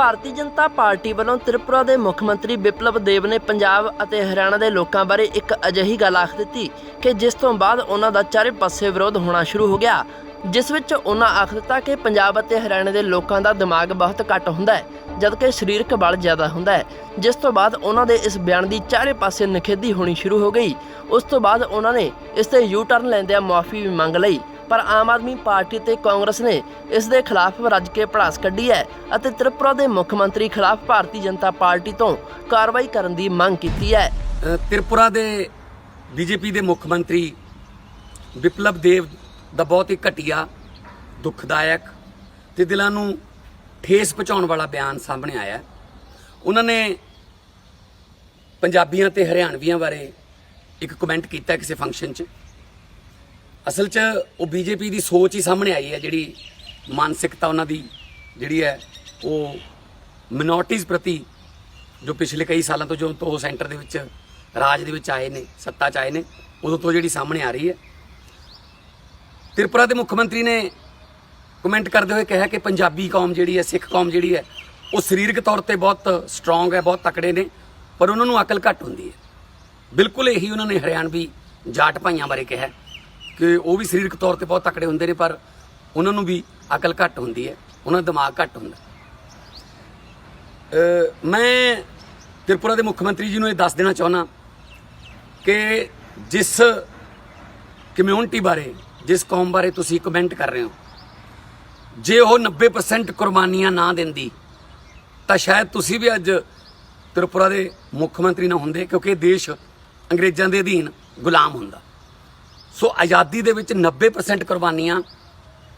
Bharatiya Janata party ਵੱਲੋਂ ਤ੍ਰਿਪੁਰਾ ਦੇ ਮੁੱਖ ਮੰਤਰੀ ਬਿਪਲਬ ਦੇਵ ਨੇ ਪੰਜਾਬ ਅਤੇ ਹਰਿਆਣਾ ਦੇ ਲੋਕਾਂ ਬਾਰੇ ਇੱਕ ਅਜਿਹੀ ਗੱਲ ਆਖ ਦਿੱਤੀ ਕਿ ਜਿਸ ਤੋਂ ਬਾਅਦ ਉਹਨਾਂ ਦਾ ਚਾਰੇ ਪਾਸੇ ਵਿਰੋਧ ਹੋਣਾ ਸ਼ੁਰੂ ਹੋ ਗਿਆ, ਜਿਸ ਵਿੱਚ ਉਹਨਾਂ ਆਖ ਦਿੱਤਾ ਕਿ ਪੰਜਾਬ ਅਤੇ ਹਰਿਆਣਾ ਦੇ ਲੋਕਾਂ ਦਾ ਦਿਮਾਗ ਬਹੁਤ ਘੱਟ ਹੁੰਦਾ ਹੈ ਜਦਕਿ ਸਰੀਰਕ ਬਲ ਜ਼ਿਆਦਾ ਹੁੰਦਾ ਹੈ। ਜਿਸ ਤੋਂ ਬਾਅਦ ਉਹਨਾਂ ਦੇ ਇਸ ਬਿਆਨ ਦੀ ਚਾਰੇ ਪਾਸੇ ਨਿਖੇਧੀ ਹੋਣੀ ਸ਼ੁਰੂ ਹੋ ਗਈ। ਉਸ ਤੋਂ ਬਾਅਦ ਉਹਨਾਂ ਨੇ ਇਸ ਤੇ ਯੂ ਟਰਨ ਲੈਂਦਿਆਂ ਮੁਆਫੀ ਵੀ ਮੰਗ ਲਈ, ਪਰ ਆਮ ਆਦਮੀ ਪਾਰਟੀ ਤੇ ਕਾਂਗਰਸ ਨੇ ਇਸ ਦੇ ਖਿਲਾਫ ਰੱਜ ਕੇ ਭੜਾਸ ਕੱਢੀ ਹੈ ਅਤੇ ਤ੍ਰਿਪੁਰਾ ਦੇ ਮੁੱਖ ਮੰਤਰੀ ਖਿਲਾਫ ਭਾਰਤੀ ਜਨਤਾ ਪਾਰਟੀ ਤੋਂ ਕਾਰਵਾਈ ਕਰਨ ਦੀ ਮੰਗ ਕੀਤੀ ਹੈ। ਤ੍ਰਿਪੁਰਾ ਦੇ ਬੀਜੇਪੀ ਦੇ ਮੁੱਖ ਮੰਤਰੀ ਬਿਪਲਬ ਦੇਵ ਦਾ ਬਹੁਤ ਹੀ ਘਟੀਆ, ਦੁਖਦਾਇਕ ਤੇ ਦਿਲਾਂ ਨੂੰ ਠੇਸ ਪਹੁੰਚਾਉਣ ਵਾਲਾ ਬਿਆਨ ਸਾਹਮਣੇ ਆਇਆ। ਉਹਨਾਂ ਨੇ ਪੰਜਾਬੀਆਂ ਤੇ ਹਰਿਆਣਵੀਆਂ ਬਾਰੇ ਇੱਕ ਕਮੈਂਟ ਕੀਤਾ ਕਿਸੇ ਫੰਕਸ਼ਨ 'ਚ। ਅਸਲ 'ਚ ਉਹ ਬੀਜੇਪੀ ਦੀ ਸੋਚ ਹੀ ਸਾਹਮਣੇ ਆਈ ਹੈ, ਜਿਹੜੀ ਮਾਨਸਿਕਤਾ ਉਹਨਾਂ ਦੀ ਜਿਹੜੀ ਹੈ ਉਹ ਮਿਨੋਰਟੀਜ਼ ਪ੍ਰਤੀ ਜੋ ਪਿਛਲੇ ਕਈ ਸਾਲਾਂ ਤੋਂ ਜੋ ਉਹ ਸੈਂਟਰ ਦੇ ਵਿੱਚ ਰਾਜ ਦੇ ਵਿੱਚ ਆਏ ਨੇ, ਸੱਤਾ 'ਚ ਆਏ ਨੇ, ਉਦੋਂ ਤੋਂ ਜਿਹੜੀ ਸਾਹਮਣੇ ਆ ਰਹੀ ਹੈ। ਤ੍ਰਿਪੁਰਾ ਦੇ ਮੁੱਖ ਮੰਤਰੀ ਨੇ ਕਮੈਂਟ ਕਰਦੇ ਹੋਏ ਕਿਹਾ ਕਿ ਪੰਜਾਬੀ ਕੌਮ ਜਿਹੜੀ ਹੈ, ਸਿੱਖ ਕੌਮ ਜਿਹੜੀ ਹੈ, ਉਹ ਸਰੀਰਕ ਤੌਰ ਤੇ ਬਹੁਤ ਸਟਰੋਂਗ ਹੈ, ਬਹੁਤ ਤਕੜੇ ਨੇ, ਪਰ ਉਹਨਾਂ ਨੂੰ ਅਕਲ ਘੱਟ ਹੁੰਦੀ ਹੈ। ਬਿਲਕੁਲ ਇਹੀ ਉਹਨਾਂ ਨੇ ਹਰਿਆਣਵੀ ਜਾਟ ਭਾਈਆਂ ਬਾਰੇ ਕਿਹਾ ਕਿ ਉਹ ਵੀ ਸਰੀਰਕ ਤੌਰ ਤੇ ਬਹੁਤ ਤਕੜੇ ਹੁੰਦੇ ਨੇ, ਪਰ ਉਹਨਾਂ ਨੂੰ ਵੀ ਅਕਲ ਘੱਟ ਹੁੰਦੀ ਹੈ, ਉਹਨਾਂ ਦਾ ਦਿਮਾਗ ਘੱਟ ਹੁੰਦਾ। ਮੈਂ ਤ੍ਰਿਪੁਰਾ ਦੇ ਮੁੱਖ ਮੰਤਰੀ ਜੀ ਨੂੰ ਇਹ ਦੱਸ ਦੇਣਾ ਚਾਹੁੰਦਾ ਕਿ ਜਿਸ ਕਮਿਊਨਿਟੀ ਬਾਰੇ, ਜਿਸ ਕੌਮ ਬਾਰੇ ਤੁਸੀਂ ਕਮੈਂਟ ਕਰ ਰਹੇ ਹੋ, ਜੇ ਉਹ 90% ਕੁਰਬਾਨੀਆਂ ਨਾ ਦਿੰਦੀ ਤਾਂ ਸ਼ਾਇਦ ਤੁਸੀਂ ਵੀ ਅੱਜ ਤ੍ਰਿਪੁਰਾ ਦੇ ਮੁੱਖ ਮੰਤਰੀ ਨਾ ਹੁੰਦੇ, ਕਿਉਂਕਿ ਦੇਸ਼ ਅੰਗਰੇਜ਼ਾਂ ਦੇ ਅਧੀਨ ਗੁਲਾਮ ਹੁੰਦਾ। ਸੋ ਆਜ਼ਾਦੀ ਦੇ ਵਿੱਚ 90% ਕੁਰਬਾਨੀਆਂ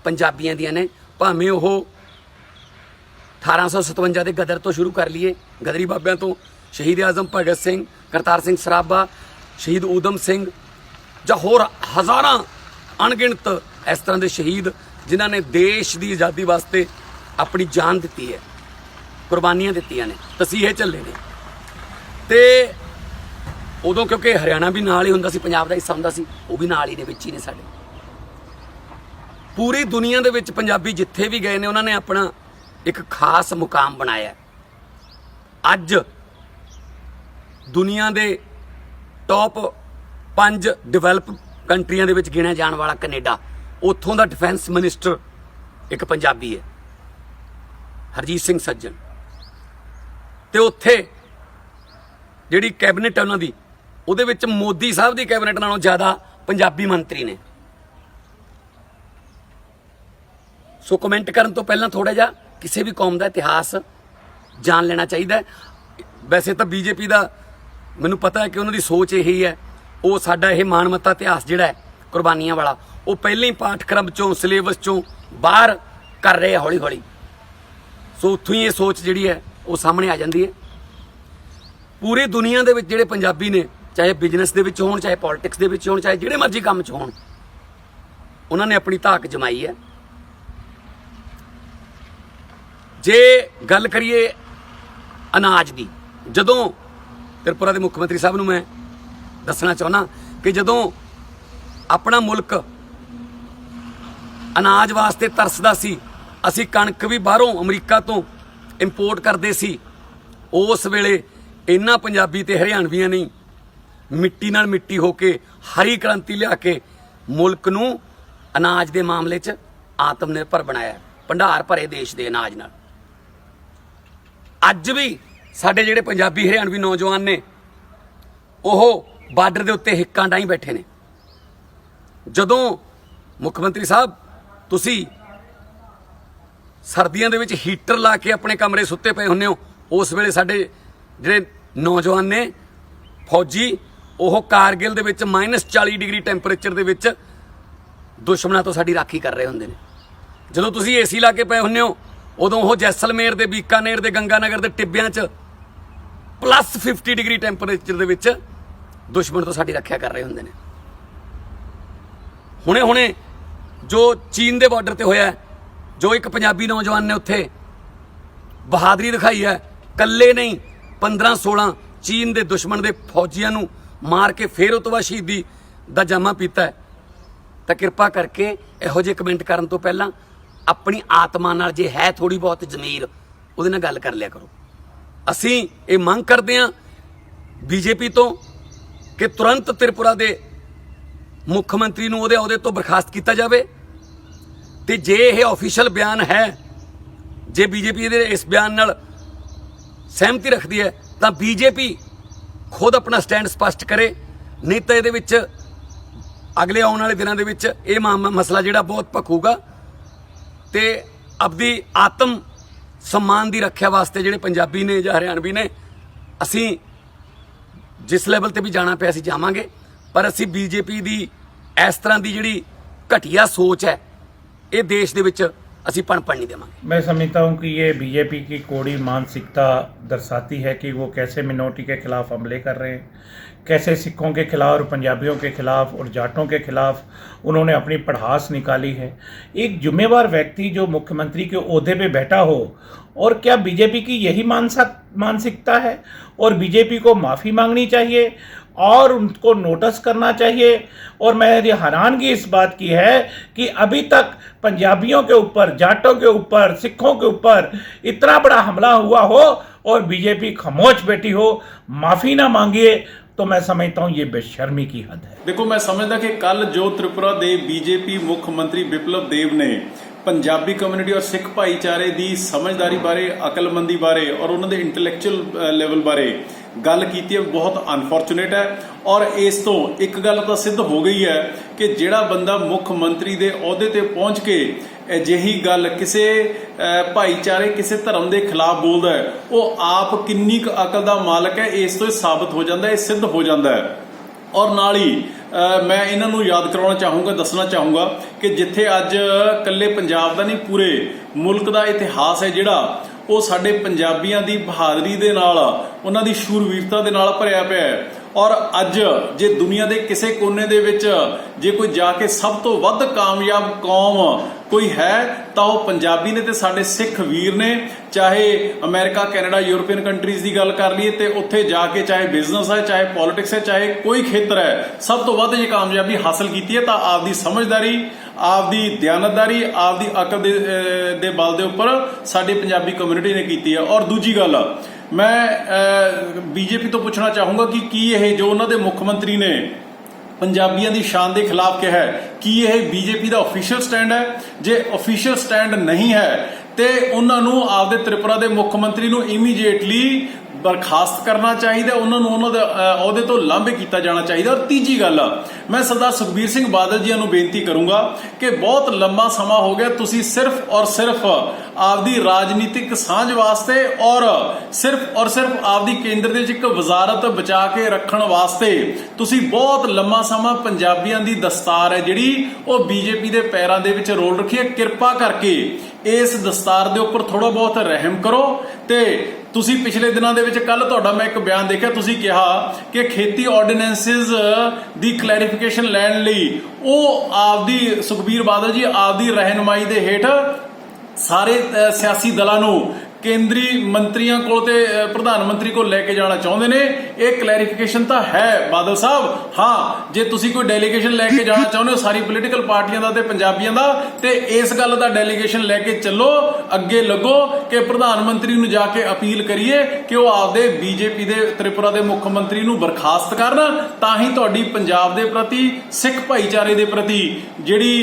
ਪੰਜਾਬੀਆਂ ਦੀਆਂ ਨੇ, ਭਾਵੇਂ ਉਹ 1857 ਦੇ ਗਦਰ ਤੋਂ ਸ਼ੁਰੂ ਕਰ ਲਈਏ, ਗਦਰੀ ਬਾਬਿਆਂ ਤੋਂ, ਸ਼ਹੀਦ ਆਜ਼ਮ ਭਗਤ ਸਿੰਘ, ਕਰਤਾਰ ਸਿੰਘ ਸਰਾਭਾ, ਸ਼ਹੀਦ ਊਧਮ ਸਿੰਘ, ਜਾਂ ਹੋਰ ਹਜ਼ਾਰਾਂ ਅਣਗਿਣਤ ਇਸ ਤਰ੍ਹਾਂ ਦੇ ਸ਼ਹੀਦ ਜਿਨ੍ਹਾਂ ਨੇ ਦੇਸ਼ ਦੀ ਆਜ਼ਾਦੀ ਵਾਸਤੇ ਆਪਣੀ ਜਾਨ ਦਿੱਤੀ ਹੈ, ਕੁਰਬਾਨੀਆਂ ਦਿੱਤੀਆਂ ਨੇ, ਤਸੀਹੇ ਝੱਲੇ ਨੇ। ਤੇ ਉਦੋਂ ਕਿਉਂਕਿ ਹਰਿਆਣਾ ਵੀ ਨਾਲ ਹੀ ਹੁੰਦਾ ਸੀ, ਪੰਜਾਬ ਦਾ ਹਿੱਸਾ ਹੁੰਦਾ ਸੀ, ਉਹ ਵੀ ਨਾਲ ਹੀ ਨੇ, ਵਿੱਚ ਹੀ ਨੇ ਸਾਡੇ। ਪੂਰੀ ਦੁਨੀਆ ਦੇ ਵਿੱਚ ਪੰਜਾਬੀ ਜਿੱਥੇ ਵੀ ਗਏ ਨੇ, ਉਹਨਾਂ ਨੇ ਆਪਣਾ ਇੱਕ ਖਾਸ ਮੁਕਾਮ ਬਣਾਇਆ। ਅੱਜ ਦੁਨੀਆ ਦੇ ਟੌਪ 5 ਡਿਵੈਲਪ ਕੰਟਰੀਆਂ ਦੇ ਵਿੱਚ ਗਿਣਿਆ ਜਾਣ ਵਾਲਾ ਕੈਨੇਡਾ, ਉੱਥੋਂ ਦਾ ਡਿਫੈਂਸ ਮਿਨਿਸਟਰ ਇੱਕ ਪੰਜਾਬੀ ਹੈ, ਹਰਜੀਤ ਸਿੰਘ ਸੱਜਣ। ਤੇ ਉੱਥੇ ਜਿਹੜੀ ਕੈਬਨਿਟ ਹੈ ਉਹਨਾਂ ਦੀ, ਉਹਦੇ ਵਿੱਚ ਮੋਦੀ ਸਾਹਿਬ ਦੀ ਕੈਬਨਿਟ ਨਾਲੋਂ ਜ਼ਿਆਦਾ ਪੰਜਾਬੀ ਮੰਤਰੀ ਨੇ। ਸੋ ਕਮੈਂਟ ਕਰਨ ਤੋਂ ਪਹਿਲਾਂ ਥੋੜਾ ਜਿਹਾ ਕਿਸੇ ਵੀ ਕੌਮ ਦਾ ਇਤਿਹਾਸ ਜਾਣ ਲੈਣਾ ਚਾਹੀਦਾ ਹੈ। ਵੈਸੇ ਤਾਂ ਬੀਜੇਪੀ ਦਾ ਮੈਨੂੰ ਪਤਾ ਹੈ ਕਿ ਉਹਨਾਂ ਦੀ ਸੋਚ ਇਹੀ ਹੈ, ਉਹ ਸਾਡਾ ਇਹ ਮਾਣਮੱਤਾ ਇਤਿਹਾਸ ਜਿਹੜਾ ਹੈ ਕੁਰਬਾਨੀਆਂ ਵਾਲਾ, ਉਹ ਪਹਿਲਾਂ ਹੀ ਪਾਠਕ੍ਰਮ ਚੋਂ, ਸਿਲੇਬਸ ਚੋਂ ਬਾਹਰ ਕਰ ਰਹੇ ਆ ਹੌਲੀ ਹੌਲੀ। ਸੋ ਉੱਥੋਂ ਹੀ ਇਹ ਸੋਚ ਜਿਹੜੀ ਹੈ ਉਹ ਸਾਹਮਣੇ ਆ ਜਾਂਦੀ ਹੈ। ਪੂਰੀ ਦੁਨੀਆ ਦੇ ਵਿੱਚ ਜਿਹੜੇ ਪੰਜਾਬੀ ਨੇ, ਚਾਹੇ ਬਿਜ਼ਨਸ ਦੇ ਵਿੱਚ ਹੋਣ, ਚਾਹੇ ਪੋਲਿਟਿਕਸ ਦੇ ਵਿੱਚ ਹੋਣ, ਚਾਹੇ ਜਿਹੜੇ ਮਰਜ਼ੀ ਕੰਮ 'ਚ ਹੋਣ, ਉਹਨਾਂ ਨੇ ਆਪਣੀ ਧਾਕ ਜਮਾਈ ਹੈ। ਜੇ ਗੱਲ ਕਰੀਏ ਅਨਾਜ ਦੀ, ਜਦੋਂ ਤ੍ਰਿਪੁਰਾ ਦੇ ਮੁੱਖ ਮੰਤਰੀ ਸਾਹਿਬ ਨੂੰ ਮੈਂ ਦੱਸਣਾ ਚਾਹੁੰਦਾ ਕਿ ਜਦੋਂ ਆਪਣਾ ਮੁਲਕ ਅਨਾਜ ਵਾਸਤੇ ਤਰਸਦਾ ਸੀ, ਅਸੀਂ ਕਣਕ ਵੀ ਬਾਹਰੋਂ ਅਮਰੀਕਾ ਤੋਂ ਇੰਪੋਰਟ ਕਰਦੇ ਸੀ, ਉਸ ਵੇਲੇ ਇਹਨਾਂ ਪੰਜਾਬੀ ਤੇ ਹਰਿਆਣਵੀਆਂ ਨੇ ਮਿੱਟੀ ਨਾਲ ਮਿੱਟੀ ਹੋ ਕੇ ਹਰੀ ਕ੍ਰਾਂਤੀ ਲਿਆ ਕੇ ਮੁਲਕ ਨੂੰ ਅਨਾਜ ਦੇ ਮਾਮਲੇ 'ਚ ਆਤਮ ਨਿਰਭਰ ਬਣਾਇਆ, ਭੰਡਾਰ ਭਰੇ ਦੇਸ਼ ਦੇ ਅਨਾਜ ਨਾਲ। ਅੱਜ ਵੀ ਸਾਡੇ ਜਿਹੜੇ ਪੰਜਾਬੀ ਹਰਿਆਣਵੀ ਨੌਜਵਾਨ ਨੇ, ਉਹ ਬਾਰਡਰ ਦੇ ਉੱਤੇ ਹਿੱਕਾਂ ਡਾਹੀਂ ਬੈਠੇ ਨੇ। ਜਦੋਂ ਮੁੱਖ ਮੰਤਰੀ ਸਾਹਿਬ ਤੁਸੀਂ ਸਰਦੀਆਂ ਦੇ ਵਿੱਚ ਹੀਟਰ ਲਾ ਕੇ ਆਪਣੇ ਕਮਰੇ ਸੁੱਤੇ ਪਏ ਹੁੰਦੇ ਹੋ, ਉਸ ਵੇਲੇ ਸਾਡੇ ਜਿਹੜੇ ਨੌਜਵਾਨ ਨੇ, ਫੌਜੀ, ਉਹ ਕਾਰਗਿਲ ਦੇ ਵਿੱਚ -40 ਡਿਗਰੀ ਟੈਂਪਰੇਚਰ ਦੇ ਵਿੱਚ ਦੁਸ਼ਮਣਾਂ ਤੋਂ ਸਾਡੀ ਰਾਖੀ ਕਰ ਰਹੇ ਹੁੰਦੇ ਨੇ। ਜਦੋਂ ਤੁਸੀਂ ਏਸੀ ਲਾ ਕੇ ਪਏ ਹੁੰਦੇ ਹੋ, ਉਦੋਂ ਉਹ ਜੈਸਲਮੇਰ ਦੇ, ਬੀਕਾਨੇਰ ਦੇ, ਗੰਗਾਨਗਰ ਦੇ ਟਿੱਬਿਆਂ 'ਚ +50 ਡਿਗਰੀ ਟੈਂਪਰੇਚਰ ਦੇ ਵਿੱਚ ਦੁਸ਼ਮਣ ਤੋਂ ਸਾਡੀ ਰੱਖਿਆ ਕਰ ਰਹੇ ਹੁੰਦੇ ਨੇ। ਹੁਣੇ ਜੋ ਚੀਨ ਦੇ ਬਾਰਡਰ ਤੇ ਹੋਇਆ, ਜੋ ਇੱਕ ਪੰਜਾਬੀ ਨੌਜਵਾਨ ਨੇ ਉੱਥੇ ਬਹਾਦਰੀ ਦਿਖਾਈ ਹੈ, ਇਕੱਲੇ ਨਹੀਂ 15-16 ਚੀਨ ਦੇ ਦੁਸ਼ਮਣ ਦੇ ਫੌਜੀਆਂ ਨੂੰ ਮਾਰ ਕੇ ਫਿਰ ਉਹ ਤੋਂ ਬਾਅਦ ਸ਼ਹੀਦੀ ਦਾ ਜਾਮਾ ਪੀਤਾ ਹੈ। ਤਾਂ ਕਿਰਪਾ ਕਰਕੇ ਇਹੋ ਜਿਹੇ ਕਮੈਂਟ ਕਰਨ ਤੋਂ ਪਹਿਲਾਂ ਆਪਣੀ ਆਤਮਾ ਨਾਲ, ਜੇ ਹੈ ਥੋੜੀ ਬਹੁਤ ਜ਼ਮੀਰ, ਉਹਦੇ ਨਾਲ ਗੱਲ ਕਰ ਲਿਆ ਕਰੋ। ਅਸੀਂ ਇਹ ਮੰਗ ਕਰਦੇ ਹਾਂ ਬੀਜੇਪੀ ਤੋਂ ਕਿ ਤੁਰੰਤ ਤ੍ਰਿਪੁਰਾ ਦੇ ਮੁੱਖ ਮੰਤਰੀ ਨੂੰ ਉਹਦੇ ਅਹੁਦੇ ਤੋਂ ਬਰਖਾਸਤ ਕੀਤਾ ਜਾਵੇ। ਤੇ ਜੇ ਇਹ ਆਫੀਸ਼ੀਅਲ ਬਿਆਨ ਹੈ, ਜੇ ਬੀਜੇਪੀ ਦੇ ਇਸ ਬਿਆਨ ਨਾਲ ਸਹਿਮਤੀ ਰੱਖਦੀ ਹੈ ਤਾਂ ਬੀਜੇਪੀ ਖੁਦ ਆਪਣਾ ਸਟੈਂਡ ਸਪਸ਼ਟ ਕਰੇ, ਨਹੀਂ ਤਾਂ ਇਹਦੇ ਵਿੱਚ ਅਗਲੇ ਆਉਣ ਵਾਲੇ ਦਿਨਾਂ ਦੇ ਵਿੱਚ ਇਹ ਮਸਲਾ ਜਿਹੜਾ ਬਹੁਤ ਭਖੂਗਾ। ਤੇ ਆਪਦੀ ਆਤਮ सम्मान की रक्षा वास्ते ਜਿਹੜੇ पंजाबी ने ਜਾਂ हरियाणवी ने ਅਸੀਂ जिस ਲੈਵਲ ਤੇ भी जाना पे ਅਸੀਂ ਜਾਵਾਂਗੇ, पर ਅਸੀਂ बीजेपी ਦੀ ਇਸ ਤਰ੍ਹਾਂ ਦੀ ਜਿਹੜੀ घटिया सोच है ये देश ਦੇ ਵਿੱਚ ਅਸੀਂ पनपन नहीं देवांगे। मैं समझता हूँ कि ये बीजेपी की कोड़ी मानसिकता दर्शाती है कि वो कैसे मिनोरिटी के खिलाफ हमले कर रहे हैं, कैसे सिखों के खिलाफ और पंजाबियों के खिलाफ और जाटों के खिलाफ उन्होंने अपनी पढ़ास निकाली है। एक जिम्मेवार व्यक्ति जो मुख्यमंत्री के ओहदे पे बैठा हो, और क्या बीजेपी की यही मानसिकता है? और बीजेपी को माफ़ी मांगनी चाहिए और उनको नोटिस करना चाहिए। और मेरी हैरानगी इस बात की है कि अभी तक पंजाबियों के ऊपर, जाटों के ऊपर, सिखों के ऊपर इतना बड़ा हमला हुआ हो और बीजेपी खामोश बैठी हो, माफ़ी ना मांगिए, तो मैं समझता हूँ ये बेशर्मी की हद है। देखो, मैं समझदा कि कल जो त्रिपुरा के बीजेपी मुख मंत्री बिप्लब देव ने पंजाबी कम्यूनिटी और सिख भाईचारे की समझदारी बारे, अकलमंदी बारे और उन्होंने इंटलैक्चुअल लेवल बारे गल की है, बहुत अनफॉर्चुनेट है। और इस तो एक गल तो सिद्ध हो गई है कि जिहड़ा बंदा मुख मंत्री के अहुदे ते पहुंच के अजिही गल किसी भाईचारे, किसी धर्म के खिलाफ बोलता है, वो आप किन्नी क अकल का मालक है, इस तो साबित हो जाता है, सिद्ध हो जाता है। और नाल ही मैं इन्हों याद करवाना चाहूँगा, दसना चाहूँगा कि जिथे अज कल्ले पंजाब का नहीं पूरे मुल्क का इतिहास है जिहड़ा वो साडे पंजाबियां दी बहादरी दे नाल, उन्हां दी शूरवीरता दे नाल भरिया पिया है। और अज जे दुनिया के किसी कोने दे विच जे कोई जाके सब तो वध कामयाब कौम कोई है तो वह पंजाबी ने ते साडे सिख वीर ने। चाहे अमेरिका, कैनेडा, यूरोपीयन कंट्रीज़ की गल कर लीए तो उत्थे जाके चाहे बिजनेस है, चाहे पॉलिटिक्स है, चाहे कोई खेत्र है, सब तो वध जे कामयाबी हासिल की है तो आपकी समझदारी, आपदी दयानतदारी, आपदी अकल दे बल दे उपर साडी पंजाबी कम्यूनिटी ने की है। और दूजी गल मैं बीजेपी तो पूछना चाहूँगा कि की यह जो उन्होंने मुख मंत्री ने पंजाबियों की शान के खिलाफ कहा है, कि यह बीजेपी का ऑफिशियल स्टैंड है? जे ऑफिशियल स्टैंड नहीं है तो उन्होंने आपदे त्रिपुरा के मुख मंत्री को इमीडिएटली बर्खास्त करना चाहिए, उन्होंने उन्होंने अहुदे तो लांभे किया जाना चाहिए। और तीजी गल मैं सरदार सुखबीर सिंह बादल जी को बेनती करूँगा कि बहुत लंबा समा हो गया तुसी सिर्फ और सिर्फ आपदी राजनीतिक सांझ वास्ते और सिर्फ आपदी केंद्र दे एक वजारत बचा के रखने वास्ते तुसी बहुत लंबा समा पंजाबियों की दस्तार है जिहड़ी वो बीजेपी के पैरों के विच रोल रखी है। कृपा करके इस दस्तार के उपर थोड़ा बहुत रहम करो। ते तुसी पिछले दिनों के कल तुहाडा मैं एक बयान देखा, तुसी कहा कि खेती ऑर्डीनेंसिस की क्लैरिफिकेशन लैण लई वो आपदी सुखबीर बादल जी आपदी रहनुमाई दे हेठ सारे सियासी दलों नूं केंद्री मंत्रियों को प्रधानमंत्री को लेके जाना चाहते हैं। एक क्लैरिफिकेशन तो है बादल साहब, हाँ जे तुसी कोई डेलीगेशन लेके जाना चाहते हो सारी पोलीटिकल पार्टियां दा ते पंजाबियां दा, ते इस गल का डेलीगेशन लेके चलो, अगे लगो कि प्रधानमंत्री नूं जाके अपील करिए कि वो आपदे बीजेपी दे त्रिपुरा के मुख मंत्री नूं बर्खास्त करन, तां ही तुहाडी पंजाब दे प्रति, सिख भाईचारे दे प्रति जिहड़ी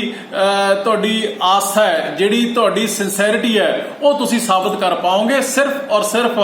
तुहाडी आस्था है, जिहड़ी तुहाडी सिंसैरिटी है, वो तुसी साबित कर पाओगे। सिर्फ और सिर्फ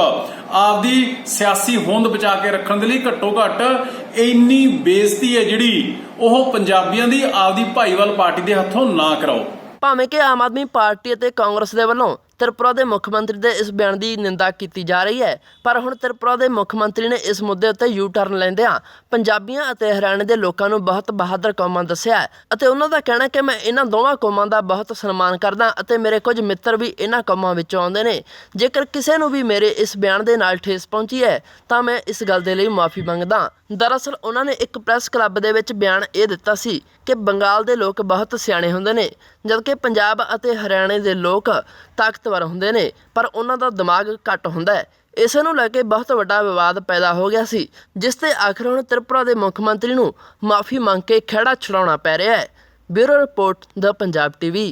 आपदी सियासी होंद बचा के रखने के लिए घट्टो घट इन्नी बेइज्जती है जिहड़ी ओह पंजाबियों की आपदी भाईवाल पार्टी के हथों ना कराओ। ਭਾਵੇਂ ਕਿ ਆਮ ਆਦਮੀ ਪਾਰਟੀ ਅਤੇ ਕਾਂਗਰਸ ਦੇ ਵੱਲੋਂ त्रिपुरा के मुख मंत्री के इस बयान की निंदा की जा रही है, पर हुण त्रिपुरा के मुख मंत्री ने इस मुद्दे उत्ते यू टर्न लैंदिआं पंजाबियों और हरियाणे के लोगों को बहुत बहादुर कौमां दस्सिआ है। ਅਤੇ ਉਹਨਾਂ ਦਾ ਕਹਿਣਾ कि मैं इन्हां दोवां कौमां का बहुत सन्मान करदा ਅਤੇ मेरे कुछ मित्र भी इन्हां कौमां विचों आउंदे ने। जेकर किसी नूं भी मेरे इस बयान के नाल ठेस पहुंची है तो मैं इस गल दे लई माफ़ी मंगदा। दरअसल उन्होंने एक प्रैस क्लब दे विच बयान ये दिता सी कि बंगाल के लोग बहुत सियाणे हुंदे ने, जबकि पंजाब और हरियाणे के लोग ताकतवर हुंदे ने, पर उन्हां दा दिमाग घट हुंदा है। इस नूं लैके बहुत वड्डा विवाद पैदा हो गया सी, जिस ते आखिर हुण त्रिपुरा के मुख मंत्री नूं माफ़ी मंग के खैड़ा छुड़ाउणा पै रिहा है। Bureau report the Punjab TV.